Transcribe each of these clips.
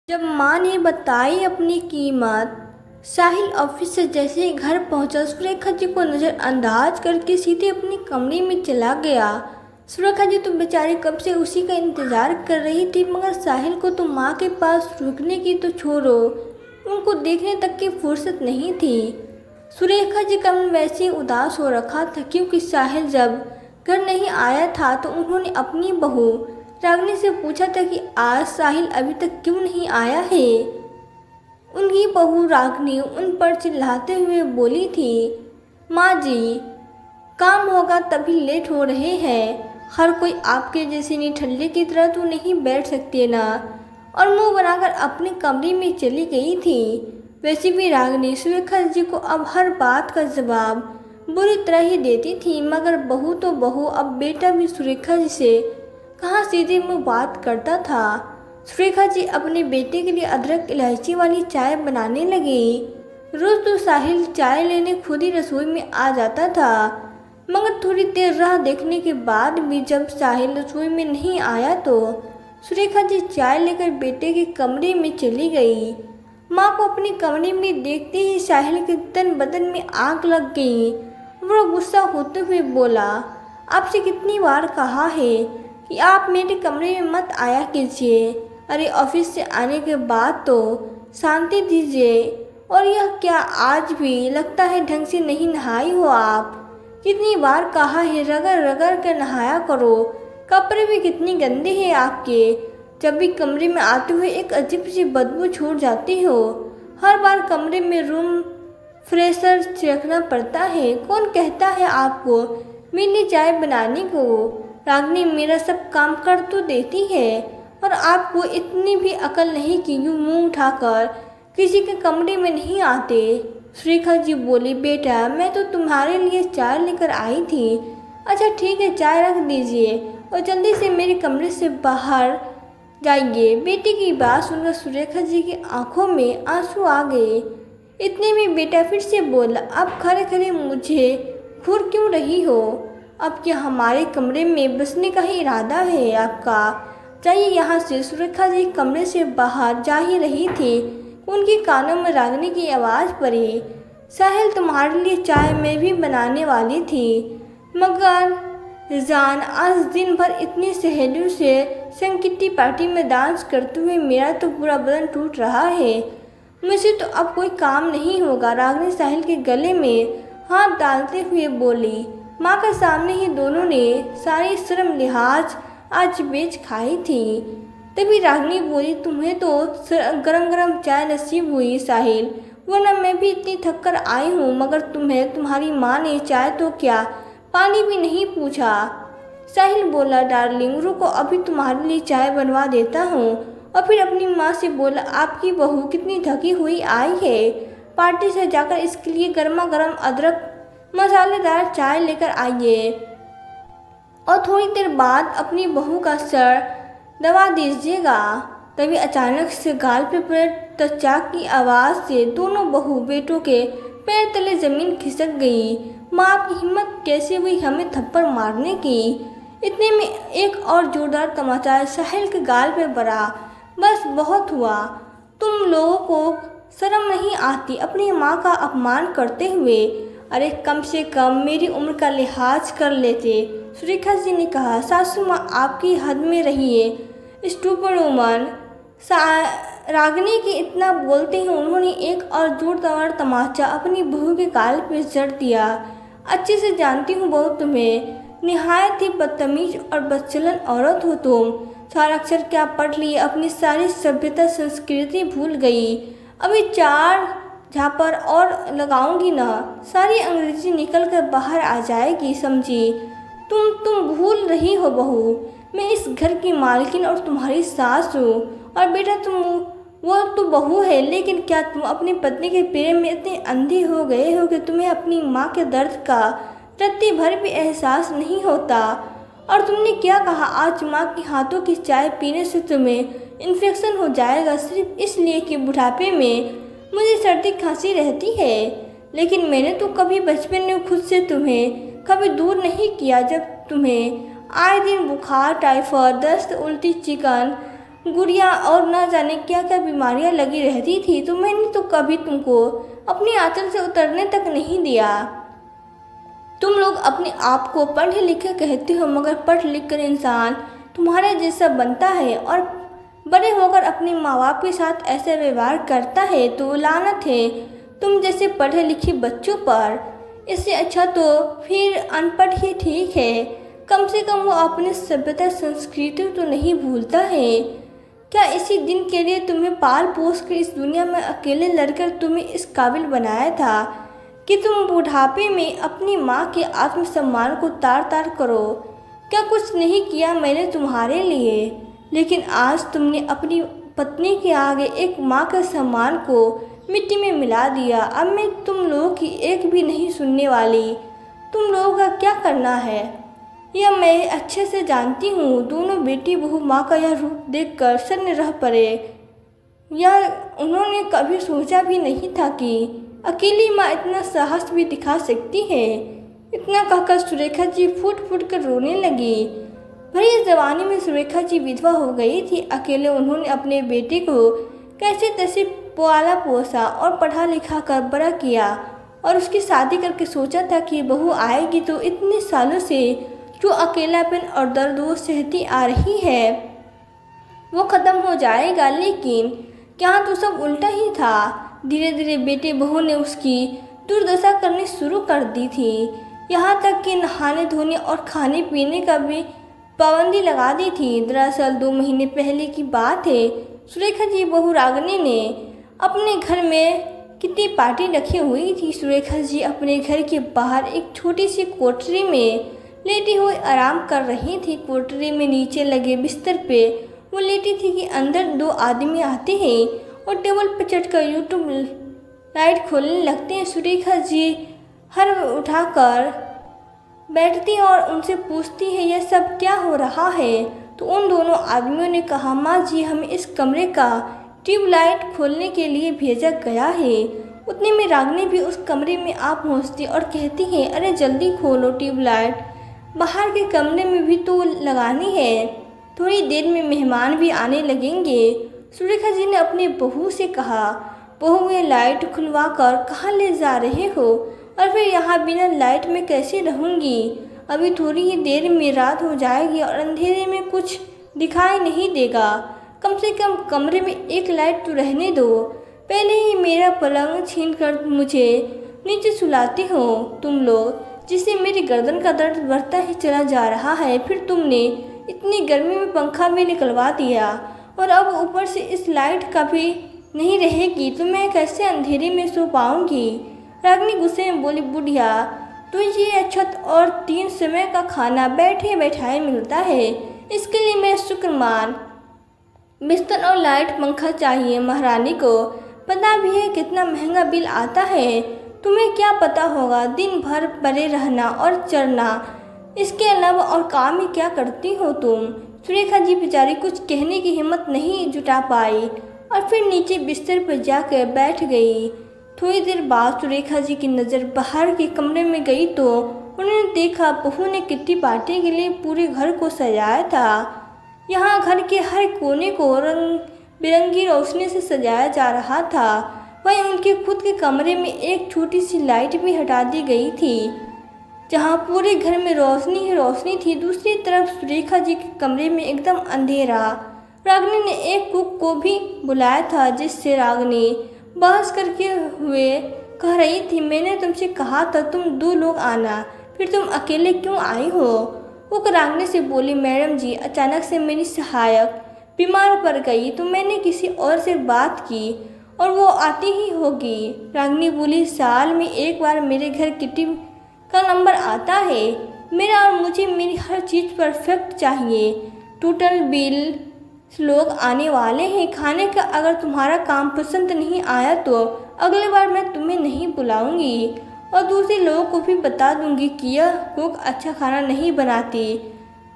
जब माँ ने बताई अपनी कीमत, साहिल ऑफिस से जैसे ही घर पहुंचा सुरेखा जी को नज़रअंदाज करके सीधे अपने कमरे में चला गया। सुरेखा जी तो बेचारी कब से उसी का इंतज़ार कर रही थी, मगर साहिल को तो माँ के पास रुकने की तो छोड़ो, उनको देखने तक की फुर्सत नहीं थी। सुरेखा जी का मन वैसे ही उदास हो रखा था, क्योंकि साहिल जब घर नहीं आया था तो उन्होंने अपनी बहू रागनी से पूछा था कि आज साहिल अभी तक क्यों नहीं आया है। उनकी बहू रागनी उन पर चिल्लाते हुए बोली थी, माँ जी, काम होगा तभी लेट हो रहे हैं, हर कोई आपके जैसे निठल्ले की तरह तो नहीं बैठ सकते ना। और मुंह बनाकर अपने कमरे में चली गई थी। वैसे भी रागनी सुरेखा जी को अब हर बात का जवाब बुरी तरह ही देती थी, मगर बहू तो बहू, अब बेटा भी सुरेखा जी से कहाँ सीधे मुँह बात करता था। सुरेखा जी अपने बेटे के लिए अदरक इलायची वाली चाय बनाने लगी। रोज तो साहिल चाय लेने खुद ही रसोई में आ जाता था, मगर थोड़ी देर राह देखने के बाद भी जब साहिल रसोई में नहीं आया तो सुरेखा जी चाय लेकर बेटे के कमरे में चली गई। माँ को अपने कमरे में देखते ही साहिल के तन बदन में आग लग गई। वो गुस्सा होते हुए बोला, आपसे कितनी बार कहा है कि आप मेरे कमरे में मत आया कीजिए। अरे ऑफिस से आने के बाद तो शांति दीजिए। और यह क्या, आज भी लगता है ढंग से नहीं नहाई हो आप। कितनी बार कहा है रगड़ रगड़ कर नहाया करो, कपड़े भी कितनी गंदे हैं आपके। जब भी कमरे में आते हुए एक अजीब सी बदबू छोड़ जाती हो। हर बार कमरे में रूम फ्रेशर छिड़कना पड़ता है। कौन कहता है आपको मेरी चाय बनाने को। रागनी मेरा सब काम कर तो देती है, और आपको इतनी भी अकल नहीं कि यूँ मुंह उठाकर किसी के कमरे में नहीं आते। सुरेखा जी बोली, बेटा मैं तो तुम्हारे लिए चाय लेकर आई थी। अच्छा ठीक है, चाय रख दीजिए और जल्दी से मेरे कमरे से बाहर जाइए। बेटे की बात सुनकर सुरेखा जी की आंखों में आंसू आ गए। इतने में बेटा फिर से बोला, अब खड़े खड़े मुझे घूर क्यों रही हो। अब क्या हमारे कमरे में बसने का ही इरादा है आपका। जाइए यहाँ से। सुरेखा जी कमरे से बाहर जा ही रही थी, उनके कानों में रागनी की आवाज़ पड़ी, साहिल तुम्हारे लिए चाय मैं भी बनाने वाली थी, मगर जान आज दिन भर इतनी सहेलियों से संग किट्टी पार्टी में डांस करते हुए मेरा तो पूरा बदन टूट रहा है। मुझसे तो अब कोई काम नहीं होगा। रागनी साहिल के गले में हाथ डालते हुए बोली। माँ के सामने ही दोनों ने सारी शर्म लिहाज आज बेच खाई थी। तभी रागनी बोली, तुम्हें तो गरम गरम चाय नसीब हुई साहिल, वरना मैं भी इतनी थक कर आई हूँ, मगर तुम्हें तुम्हारी माँ ने चाय तो क्या पानी भी नहीं पूछा। साहिल बोला, डार्लिंग रुको, अभी तुम्हारे लिए चाय बनवा देता हूँ। और फिर अपनी माँ से बोला, आपकी बहू कितनी थकी हुई आई है, पार्टी से जाकर इसके लिए गर्मा गर्म अदरक मसालेदार चाय लेकर आइए, और थोड़ी देर बाद अपनी बहू का सर दबा दीजिएगा। तभी अचानक से गाल पे पड़े त्वचा की आवाज़ से दोनों बहू बेटों के पैर तले जमीन खिसक गई। माँ आपकी हिम्मत कैसे हुई हमें थप्पड़ मारने की। इतने में एक और जोरदार तमाचा साहिल के गाल पे पड़ा। बस बहुत हुआ, तुम लोगों को शर्म नहीं आती अपनी माँ का अपमान करते हुए। अरे कम से कम मेरी उम्र का लिहाज कर लेते। सुरेखा जी ने कहा, सासू माँ आपकी हद में रहिए स्टूपिड वुमन। रागनी के इतना बोलते ही उन्होंने एक और जोरदार तमाचा अपनी बहू के गाल पे जड़ दिया। अच्छे से जानती हूँ बहू, तुम्हें निहायत ही बदतमीज और बदचलन औरत हो तुम। सारा अक्षर क्या पढ़ लिए, अपनी सारी सभ्यता संस्कृति भूल गई। अभी चार झापर और लगाऊंगी ना, सारी अंग्रेजी निकल कर बाहर आ जाएगी, समझी। तुम भूल रही हो बहू, मैं इस घर की मालकिन और तुम्हारी सास हूँ। और बेटा तुम, वो तो बहू है, लेकिन क्या तुम अपने पत्नी के प्रेम में इतने अंधे हो गए हो कि तुम्हें अपनी माँ के दर्द का रत्ती भर भी एहसास नहीं होता। और तुमने क्या कहा, आज माँ के हाथों की चाय पीने से तुम्हें इन्फेक्शन हो जाएगा, सिर्फ इसलिए कि बुढ़ापे में मुझे सर्दी खांसी रहती है। लेकिन मैंने तो कभी बचपन में खुद से तुम्हें कभी दूर नहीं किया, जब तुम्हें आए दिन बुखार, टाइफाइड, दस्त, उल्टी, चिकन गुड़िया और ना जाने क्या क्या बीमारियां लगी रहती थी, तो मैंने तो कभी तुमको अपनी आंचल से उतरने तक नहीं दिया। तुम लोग अपने आप को पढ़े लिखे कहते हो, मगर पढ़ लिख कर इंसान तुम्हारे जैसा बनता है और बड़े होकर अपने माँ बाप के साथ ऐसा व्यवहार करता है, तो लानत है तुम जैसे पढ़े लिखे बच्चों पर। इससे अच्छा तो फिर अनपढ़ ही ठीक है, कम से कम वो अपनी सभ्यता संस्कृति तो नहीं भूलता है। क्या इसी दिन के लिए तुम्हें पाल पोस कर इस दुनिया में अकेले लड़कर तुम्हें इस काबिल बनाया था कि तुम बुढ़ापे में अपनी माँ के आत्मसम्मान को तार तार करो? क्या कुछ नहीं किया मैंने तुम्हारे लिए, लेकिन आज तुमने अपनी पत्नी के आगे एक माँ के सम्मान को मिट्टी में मिला दिया। अब मैं तुम लोगों की एक भी नहीं सुनने वाली। तुम लोगों का क्या करना है यह मैं अच्छे से जानती हूँ। दोनों बेटी बहू माँ का यह रूप देखकर सन्न रह पड़े। यह उन्होंने कभी सोचा भी नहीं था कि अकेली माँ इतना साहस भी दिखा सकती है। इतना कहकर सुरेखा जी फूट फूट कर रोने लगी। भरी इस जवानी में सुरेखा जी विधवा हो गई थी। अकेले उन्होंने अपने बेटे को कैसे तैसे पाला पोसा और पढ़ा लिखा कर बड़ा किया, और उसकी शादी करके सोचा था कि बहू आएगी तो इतने सालों से जो अकेलापन और दर्द वो सहती आ रही है वो ख़त्म हो जाएगा। लेकिन यहाँ तो सब उल्टा ही था। धीरे धीरे बेटे बहू ने उसकी दुर्दशा करनी शुरू कर दी थी। यहाँ तक कि नहाने धोने और खाने पीने का भी पाबंदी लगा दी थी। दरअसल 2 महीने पहले की बात है। सुरेखा जी बहू रागिनी ने अपने घर में कितनी पार्टी रखी हुई थी। सुरेखा जी अपने घर के बाहर एक छोटी सी कोठरी में लेटी हुई आराम कर रही थी। कोठरी में नीचे लगे बिस्तर पे वो लेटी थी कि अंदर 2 आदमी आते हैं और टेबल पर चढ़कर यूट्यूब लाइट खोलने लगते हैं। सुरेखा जी हर उठाकर बैठती और उनसे पूछती है यह सब क्या हो रहा है। तो उन दोनों आदमियों ने कहा, माँ जी हमें इस कमरे का ट्यूबलाइट खोलने के लिए भेजा गया है। उतने में रागिनी भी उस कमरे में आ पहुँचती और कहती है, अरे जल्दी खोलो ट्यूबलाइट, बाहर के कमरे में भी तो लगानी है, थोड़ी देर में मेहमान भी आने लगेंगे। सुरेखा जी ने अपनी बहू से कहा, बहू ये लाइट खुलवा कर कहाँ ले जा रहे हो, और फिर यहाँ बिना लाइट में कैसे रहूँगी? अभी थोड़ी ही देर में रात हो जाएगी और अंधेरे में कुछ दिखाई नहीं देगा। कम से कम कमरे में एक लाइट तो रहने दो। पहले ही मेरा पलंग छीन कर मुझे नीचे सुलाते हो तुम लोग, जिससे मेरी गर्दन का दर्द बढ़ता ही चला जा रहा है। फिर तुमने इतनी गर्मी में पंखा भी निकलवा दिया और अब ऊपर से इस लाइट का भी नहीं रहेगी, तो मैं कैसे अंधेरे में सो पाऊंगी? रागिनी गुस्से में बोली, बुढ़िया तुझे छत और 3 समय का खाना बैठे बैठाए मिलता है, इसके लिए मैं शुक्र मान। बिस्तर और लाइट पंखा चाहिए महारानी को। पता भी है कितना महंगा बिल आता है। तुम्हें क्या पता होगा दिन भर पड़े रहना और चरना, इसके अलावा और काम ही क्या करती हो तुम? सुरेखा जी बेचारी कुछ कहने की हिम्मत नहीं जुटा पाई और फिर नीचे बिस्तर पर जाकर बैठ गई। थोड़ी देर बाद सुरेखा जी की नज़र बाहर के कमरे में गई तो उन्होंने देखा बहू ने किट्टी पार्टी के लिए पूरे घर को सजाया था। यहाँ घर के हर कोने को रंग बिरंगी रोशनी से सजाया जा रहा था। वहीं उनके खुद के कमरे में एक छोटी सी लाइट भी हटा दी गई थी, जहाँ पूरे घर में रोशनी ही रोशनी थी। दूसरी तरफ सुरेखा जी के कमरे में एकदम अंधेरा। रागिनी ने एक कुक को भी बुलाया था, जिससे रागिनी बहस करके हुए कह रही थी, मैंने तुमसे कहा था तुम 2 लोग आना, फिर तुम अकेले क्यों आई हो? वो रागिनी से बोली, मैडम जी अचानक से मेरी सहायक बीमार पड़ गई तो मैंने किसी और से बात की और वो आती ही होगी। रागिनी बोली, साल में एक बार मेरे घर किटी का नंबर आता है मेरा, और मुझे मेरी हर चीज़ परफेक्ट चाहिए। टोटल बिल लोग आने वाले हैं खाने का। अगर तुम्हारा काम पसंद नहीं आया तो अगली बार मैं तुम्हें नहीं बुलाऊंगी और दूसरे लोगों को भी बता दूंगी कि यह कुक अच्छा खाना नहीं बनाती।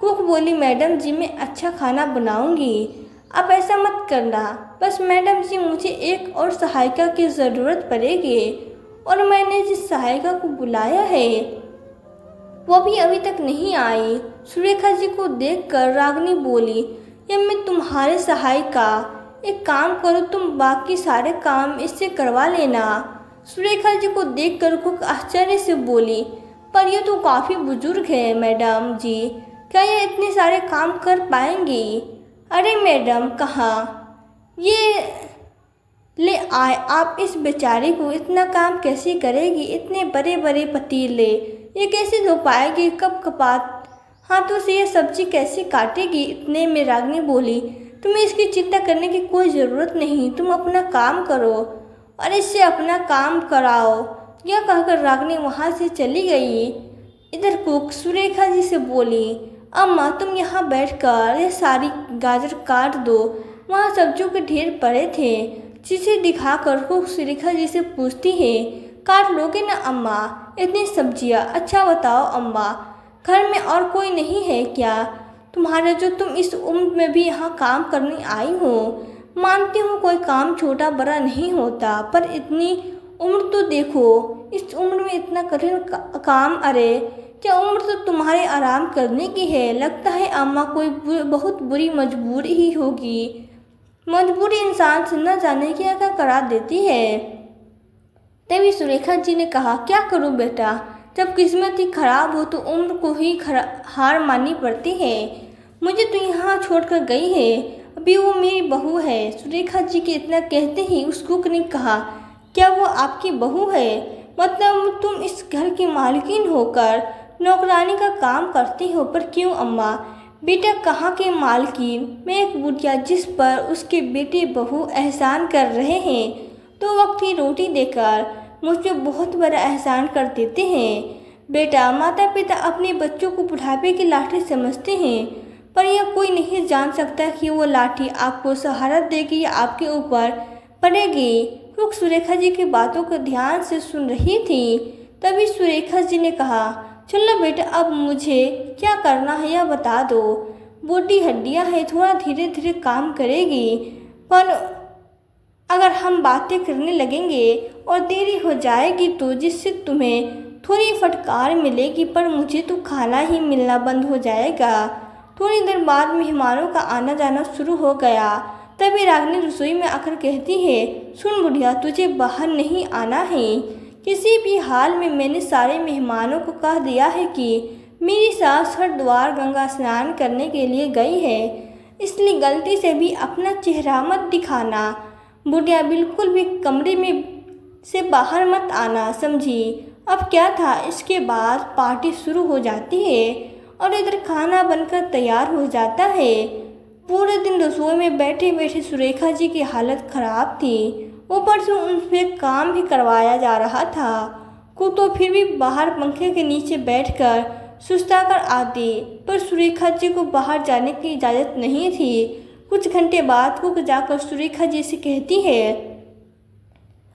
कुक बोली, मैडम जी मैं अच्छा खाना बनाऊंगी, आप ऐसा मत करना। बस मैडम जी मुझे एक और सहायिका की ज़रूरत पड़ेगी और मैंने जिस सहायिका को बुलाया है वो भी अभी तक नहीं आई। सुरेखा जी को देखकर रागिनी बोली, या मैं तुम्हारे सहायिका। एक काम करो, तुम बाकी सारे काम इससे करवा लेना। सुरेखा जी को देखकर कुक आश्चर्य से बोली, पर यह तो काफ़ी बुजुर्ग है मैडम जी, क्या ये इतने सारे काम कर पाएंगी? अरे मैडम कहाँ, ये ले आए आप इस बेचारे को, इतना काम कैसे करेगी? इतने बड़े बड़े पतीले ये कैसे धो पाएगी? कब कपात हाथों से ये सब्जी कैसे काटेगी? इतने में रागिनी बोली, तुम्हें इसकी चिंता करने की कोई ज़रूरत नहीं, तुम अपना काम करो और इससे अपना काम कराओ। यह कहकर रागिनी वहाँ से चली गई। इधर कुक सुरेखा जी से बोली, अम्मा तुम यहाँ बैठकर ये सारी गाजर काट दो, वहाँ सब्जियों के ढेर पड़े थे। जिसे दिखाकर कुक सुरेखा जी से पूछती है, काट लोगे ना अम्मा इतनी सब्जियाँ? अच्छा बताओ अम्मा, घर में और कोई नहीं है क्या तुम्हारे, जो तुम इस उम्र में भी यहाँ काम करने आई हो? मानती हूँ कोई काम छोटा बड़ा नहीं होता, पर इतनी उम्र तो देखो, इस उम्र में इतना कठिन काम। अरे क्या उम्र तो तुम्हारे आराम करने की है? लगता है अम्मा कोई बहुत बुरी मजबूरी ही होगी। मजबूरी इंसान से न जाने क्या क्या करा देती है। तभी सुरेखा जी ने कहा, क्या करूं बेटा, जब किस्मत ही खराब हो तो उम्र को ही हार माननी पड़ती है। मुझे तो यहाँ छोड़कर गई है, अभी वो मेरी बहू है। सुरेखा जी के इतना कहते ही उस कुक ने कहा, क्या वो आपकी बहू है? मतलब तुम इस घर की मालकिन होकर नौकरानी का काम करती हो? पर क्यों अम्मा? बेटा कहाँ के मालकिन, मैं एक बुढ़िया जिस पर उसके बेटे बहू एहसान कर रहे हैं, तो वक्त की रोटी देकर मुझ पर बहुत बड़ा एहसान कर देते हैं। बेटा माता पिता अपने बच्चों को बुढ़ापे की लाठी समझते हैं, पर यह कोई नहीं जान सकता कि वो लाठी आपको सहारा देगी या आपके ऊपर पड़ेगी। कुक सुरेखा जी की बातों को ध्यान से सुन रही थी। तभी सुरेखा जी ने कहा, चलो बेटा अब मुझे क्या करना है यह बता दो। बूढ़ी हड्डियां हैं, थोड़ा धीरे धीरे काम करेगी, पर अगर हम बातें करने लगेंगे और देरी हो जाएगी तो जिससे तुम्हें थोड़ी फटकार मिलेगी, पर मुझे तो खाना ही मिलना बंद हो जाएगा। थोड़ी देर बाद मेहमानों का आना जाना शुरू हो गया। तभी रागिनी रसोई में आकर कहती है, सुन बुढ़िया, तुझे बाहर नहीं आना है किसी भी हाल में। मैंने सारे मेहमानों को कह दिया है कि मेरी सास हरिद्वार गंगा स्नान करने के लिए गई है, इसलिए गलती से भी अपना चेहरा मत दिखाना। बुढ़िया बिल्कुल भी कमरे में से बाहर मत आना, समझी? अब क्या था, इसके बाद पार्टी शुरू हो जाती है और इधर खाना बनकर तैयार हो जाता है। पूरे दिन रसोई में बैठे बैठे सुरेखा जी की हालत खराब थी, ऊपर से उनसे काम भी करवाया जा रहा था। कुक तो फिर भी बाहर पंखे के नीचे बैठकर सुस्ता कर आती, पर सुरेखा जी को बाहर जाने की इजाज़त नहीं थी। कुछ घंटे बाद कुक जाकर सुरेखा जी से कहती है,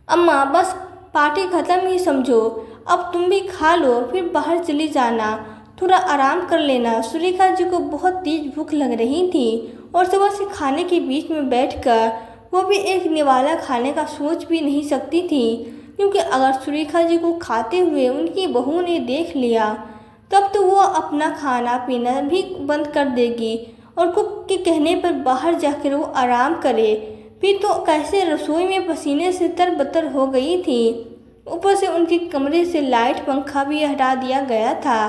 अम्मा बस पार्टी ख़त्म ही समझो, अब तुम भी खा लो, फिर बाहर चली जाना, थोड़ा आराम कर लेना। सुरेखा जी को बहुत तेज भूख लग रही थी और सुबह से खाने के बीच में बैठकर वो भी एक निवाला खाने का सोच भी नहीं सकती थी, क्योंकि अगर सुरेखा जी को खाते हुए उनकी बहू ने देख लिया तब तो वो अपना खाना पीना भी बंद कर देगी और कुक के कहने पर बाहर जाकर वो आराम करे। फिर तो कैसे रसोई में पसीने से तरबतर हो गई थी, ऊपर से उनके कमरे से लाइट पंखा भी हटा दिया गया था।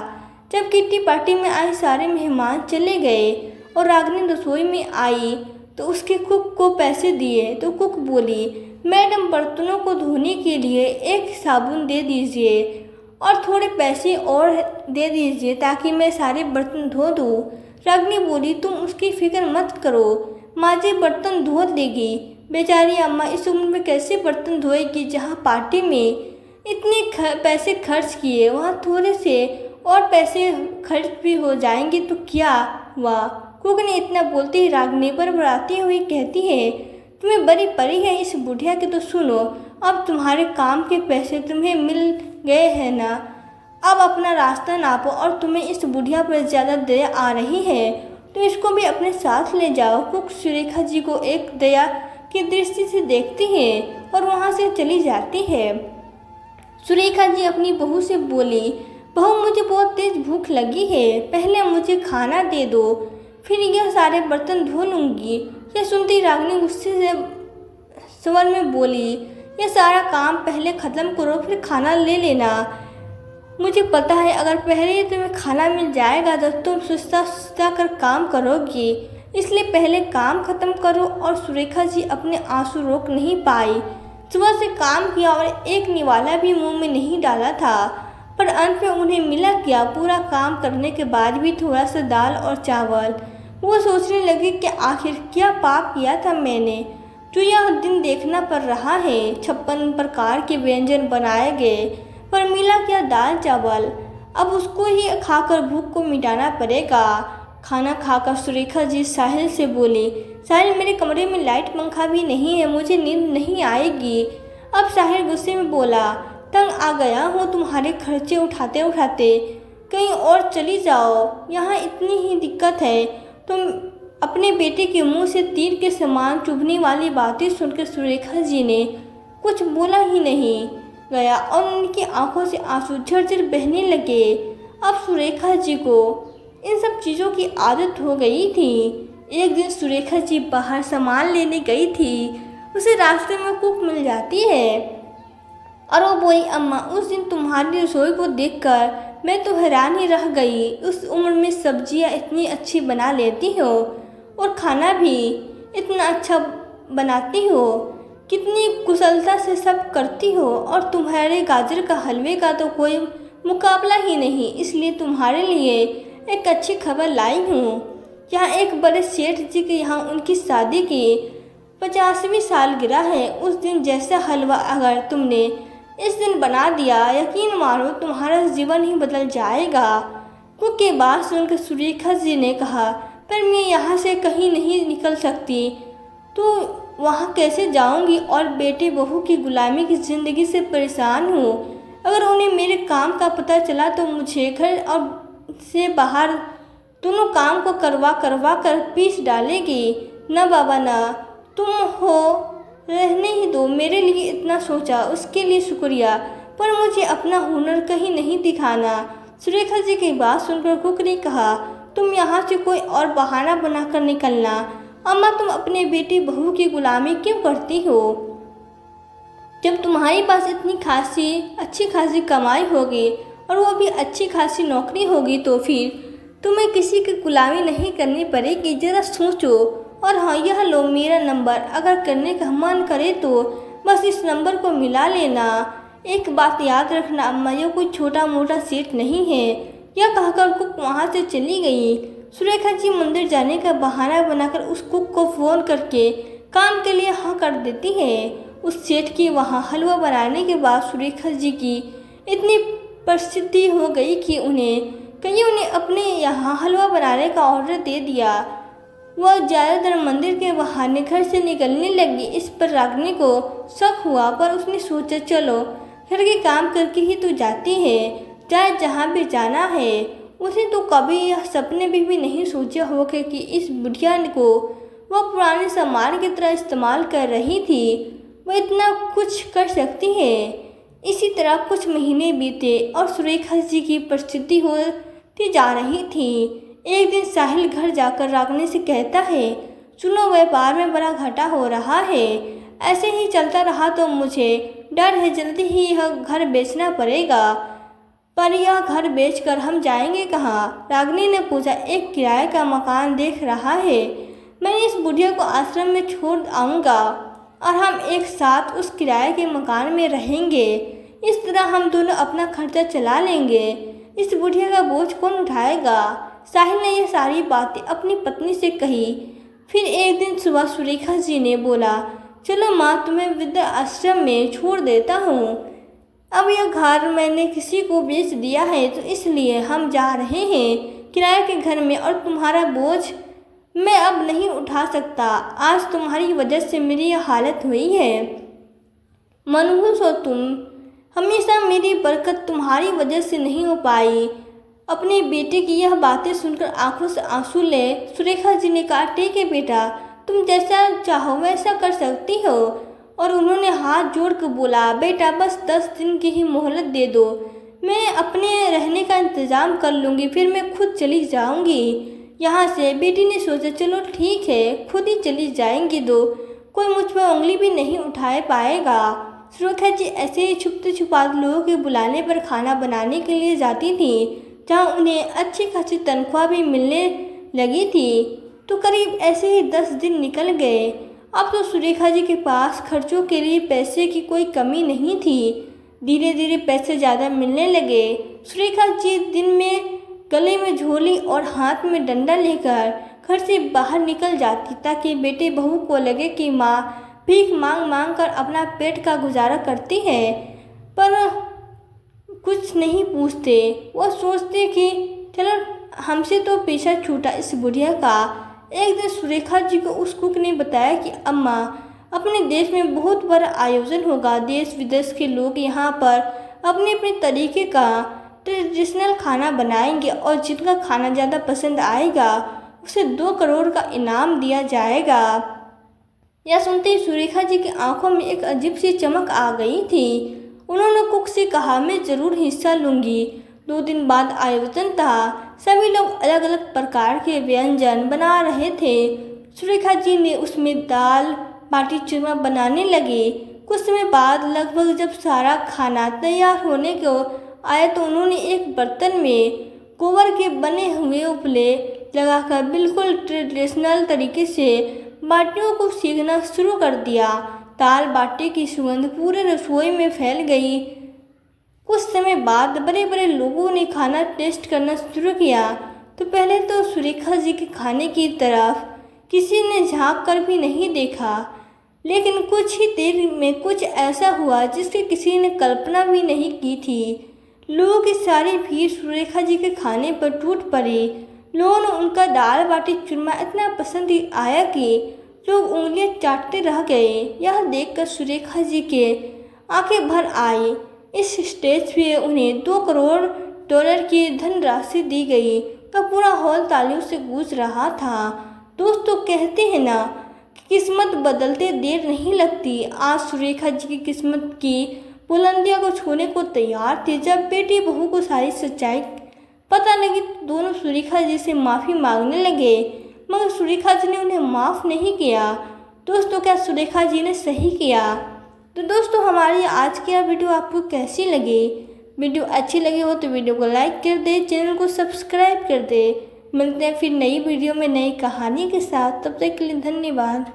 जब किट्टी पार्टी में आए सारे मेहमान चले गए और रागिनी रसोई में आई तो उसके कुक को पैसे दिए तो कुक बोली, मैडम बर्तनों को धोने के लिए एक साबुन दे दीजिए और थोड़े पैसे और दे दीजिए ताकि मैं सारे बर्तन धो दूँ। रागिनी बोली, तुम उसकी फिक्र मत करो, माँ जी बर्तन धो देगी। बेचारी अम्मा इस उम्र में कैसे बर्तन धोएगी, जहाँ पार्टी में इतने पैसे खर्च किए वहाँ थोड़े से और पैसे खर्च भी हो जाएंगे तो क्या हुआ। कुक ने इतना बोलते ही रागिनी बड़बड़ाती हुई कहती है, तुम्हें बड़ी पड़ी है इस बुढ़िया की, तो सुनो, अब तुम्हारे काम के पैसे तुम्हें मिल गए हैं ना, अब अपना रास्ता नापो और तुम्हें इस बुढ़िया पर ज़्यादा दया आ रही है तो इसको भी अपने साथ ले जाओ। कुक सुरेखा जी को एक दया की दृष्टि से देखती है और वहाँ से चली जाती है। सुरेखा जी अपनी बहू से बोली, बहू मुझे बहुत तेज़ भूख लगी है, पहले मुझे खाना दे दो, फिर यह सारे बर्तन धो लूँगी। यह सुनती रागिनी गुस्से से स्वर में बोली, यह सारा काम पहले ख़त्म करो, फिर खाना ले लेना। मुझे पता है अगर पहले ही तुम्हें खाना मिल जाएगा तो तुम सुस्ता सुस्ता कर काम करोगी, इसलिए पहले काम ख़त्म करो। और सुरेखा जी अपने आंसू रोक नहीं पाई। सुबह से काम किया और एक निवाला भी मुंह में नहीं डाला था, पर अंत में उन्हें मिला क्या? पूरा काम करने के बाद भी थोड़ा सा दाल और चावल। वो सोचने लगी कि आखिर क्या पाप किया था मैंने, जो यह दिन देखना पड़ रहा है। 56 प्रकार के व्यंजन बनाए गए, पर मिला क्या? दाल चावल। अब उसको ही खाकर भूख को मिटाना पड़ेगा। खाना खाकर सुरेखा जी साहिल से बोली, साहिल मेरे कमरे में लाइट पंखा भी नहीं है, मुझे नींद नहीं आएगी। अब साहिल गुस्से में बोला, तंग आ गया हूँ तुम्हारे खर्चे उठाते उठाते, कहीं और चली जाओ, यहाँ इतनी ही दिक्कत है। तुम अपने बेटे के मुंह से तीर के समान चुभने वाली बातें सुनकर सुरेखा जी ने कुछ बोला ही नहीं गया और उनकी आंखों से आंसू झरझर बहने लगे। अब सुरेखा जी को इन सब चीज़ों की आदत हो गई थी। एक दिन सुरेखा जी बाहर सामान लेने गई थी, उसे रास्ते में कुक मिल जाती है और वो बोली, अम्मा उस दिन तुम्हारी रसोई को देखकर मैं तो हैरान ही रह गई। उस उम्र में सब्जियां इतनी अच्छी बना लेती हो और खाना भी इतना अच्छा बनाती हो, कितनी कुशलता से सब करती हो, और तुम्हारे गाजर का हलवे का तो कोई मुकाबला ही नहीं। इसलिए तुम्हारे लिए एक अच्छी खबर लाई हूँ। यहाँ एक बड़े सेठ जी के यहाँ उनकी शादी की 50वीं सालगिरह है। उस दिन जैसा हलवा अगर तुमने इस दिन बना दिया, यकीन मानो तुम्हारा जीवन ही बदल जाएगा। कुक के बात सुनकर सुरेखा जी ने कहा, पर मैं यहाँ से कहीं नहीं निकल सकती, तो वहाँ कैसे जाऊँगी? और बेटे बहू की गुलामी की ज़िंदगी से परेशान हूँ। अगर उन्हें मेरे काम का पता चला तो मुझे घर और से बाहर दोनों काम को करवा करवा कर पीस डालेगी। न बाबा न, तुम हो, रहने ही दो। मेरे लिए इतना सोचा उसके लिए शुक्रिया, पर मुझे अपना हुनर कहीं नहीं दिखाना। सुरेखा जी की बात सुनकर कुक ने कहा, तुम यहाँ से कोई और बहाना बनाकर निकलना। अम्मा तुम अपने बेटी बहू की गुलामी क्यों करती हो? जब तुम्हारे पास इतनी अच्छी खासी कमाई होगी और वो भी अच्छी खासी नौकरी होगी तो फिर तुम्हें किसी की गुलामी नहीं करनी पड़ेगी। ज़रा सोचो। और हाँ, यह लो मेरा नंबर, अगर करने का मन करे तो बस इस नंबर को मिला लेना। एक बात याद रखना अम्मा, यह कोई छोटा मोटा सेठ नहीं है। यह कहकर कुक वहाँ से चली गई। सुरेखा जी मंदिर जाने का बहाना बनाकर उस कुक को फ़ोन करके काम के लिए हाँ कर देती है। उस सेठ के वहाँ हलवा बनाने के बाद सुरेखा जी की इतनी प्रसिद्धि हो गई कि उन्हें अपने यहाँ हलवा बनाने का ऑर्डर दे दिया। वह ज़्यादातर मंदिर के बहाने घर से निकलने लगी। इस पर रागिनी को शक हुआ, पर उसने सोचा चलो घर के काम करके ही तो जाती है, चाहे जहाँ भी जाना है। उसे तो कभी यह सपने में भी नहीं सोचा होगा कि इस बुढ़िया को वह पुराने सामान की तरह इस्तेमाल कर रही थी। वह इतना कुछ कर सकती है। इसी तरह कुछ महीने बीते और सुरेखा जी की प्रसिद्धि होती जा रही थी। एक दिन साहिल घर जाकर रागिनी से कहता है, सुनो व्यापार में बड़ा घाटा हो रहा है, ऐसे ही चलता रहा तो मुझे डर है जल्दी ही यह घर बेचना पड़ेगा। पर यह घर बेचकर हम जाएंगे कहाँ? रागिनी ने पूछा। एक किराए का मकान देख रहा है, मैं इस बुढ़िया को आश्रम में छोड़ आऊँगा और हम एक साथ उस किराए के मकान में रहेंगे। इस तरह हम दोनों अपना खर्चा चला लेंगे। इस बुढ़िया का बोझ कौन उठाएगा? साहिल ने यह सारी बातें अपनी पत्नी से कही। फिर एक दिन सुबह सुरेखा जी ने बोला, चलो माँ तुम्हें वृद्ध आश्रम में छोड़ देता हूँ। अब यह घर मैंने किसी को बेच दिया है, तो इसलिए हम जा रहे हैं किराए के घर में, और तुम्हारा बोझ मैं अब नहीं उठा सकता। आज तुम्हारी वजह से मेरी यह हालत हुई है। मनहूस हो तुम, हमेशा मेरी बरकत तुम्हारी वजह से नहीं हो पाई। अपने बेटे की यह बातें सुनकर आंखों से आंसू ले सुरेखा जी ने कहा, ठीक है बेटा, तुम जैसा चाहो वैसा कर सकती हो। और उन्होंने हाथ जोड़कर बोला, बेटा बस 10 दिन की ही मोहलत दे दो, मैं अपने रहने का इंतज़ाम कर लूँगी, फिर मैं खुद चली जाऊँगी। यहाँ से बेटी ने सोचा चलो ठीक है, खुद ही चली जाएंगी, दो कोई मुझ पर उंगली भी नहीं उठा पाएगा। सुरेखा जी ऐसे ही छुपते छुपाते लोगों के बुलाने पर खाना बनाने के लिए जाती थी, जहाँ उन्हें अच्छी खासी तनख्वाह भी मिलने लगी थी। तो करीब ऐसे ही 10 दिन निकल गए। अब तो सुरेखा जी के पास खर्चों के लिए पैसे की कोई कमी नहीं थी। धीरे धीरे पैसे ज़्यादा मिलने लगे। सुरेखा जी दिन में गले में झोली और हाथ में डंडा लेकर घर से बाहर निकल जाती, ताकि बेटे बहू को लगे कि माँ भीख मांग मांग कर अपना पेट का गुजारा करती है। पर कुछ नहीं पूछते, वो सोचते कि चलो हमसे तो पीछा छूटा इस बुढ़िया का। एक दिन सुरेखा जी को उस कुक ने बताया कि अम्मा, अपने देश में बहुत बड़ा आयोजन होगा, देश विदेश के लोग यहाँ पर अपने अपने तरीके का ट्रेडिशनल खाना बनाएंगे और जिनका खाना ज़्यादा पसंद आएगा उसे 2 करोड़ का इनाम दिया जाएगा। यह सुनते ही सुरेखा जी की आंखों में एक अजीब सी चमक आ गई थी। उन्होंने कुक से कहा, मैं ज़रूर हिस्सा लूँगी। 2 दिन बाद आयोजन था। सभी लोग अलग अलग प्रकार के व्यंजन बना रहे थे। सुरेखा जी ने उसमें दाल बाटी चूरमा बनाने लगे। कुछ समय बाद लगभग जब सारा खाना तैयार होने को आया तो उन्होंने एक बर्तन में गोबर के बने हुए उपले लगाकर बिल्कुल ट्रेडिशनल तरीके से बाटियों को सेकना शुरू कर दिया। दाल बाटी की सुगंध पूरे रसोई में फैल गई। कुछ समय बाद बड़े बड़े लोगों ने खाना टेस्ट करना शुरू किया। तो पहले तो सुरेखा जी के खाने की तरफ किसी ने झांक कर भी नहीं देखा, लेकिन कुछ ही देर में कुछ ऐसा हुआ जिसकी किसी ने कल्पना भी नहीं की थी। लोगों की सारी भीड़ सुरेखा जी के खाने पर टूट पड़ी। लोगों ने उनका दाल बाटी चूरमा इतना पसंद आया कि लोग उंगलियां चाटते रह गए। यह देखकर सुरेखा जी के आंखें भर आई। इस स्टेज पे उन्हें 2 करोड़ डॉलर की धनराशि दी गई। तो पूरा हॉल तालियों से गूंज रहा था। दोस्तों, कहते हैं ना कि किस्मत बदलते देर नहीं लगती। आज सुरेखा जी की किस्मत की बुलंदियों को छूने को तैयार थे। जब बेटी बहू को सारी सच्चाई पता लगी तो दोनों सुरेखा जी से माफ़ी मांगने लगे, मगर सुरेखा जी ने उन्हें माफ़ नहीं किया। दोस्तों, क्या सुरेखा जी ने सही किया? तो दोस्तों, हमारी आज की यह वीडियो आपको कैसी लगी? वीडियो अच्छी लगी हो तो वीडियो को लाइक कर दे, चैनल को सब्सक्राइब कर दे। मिलते हैं फिर नई वीडियो में नई कहानी के साथ। तब तक के लिए धन्यवाद।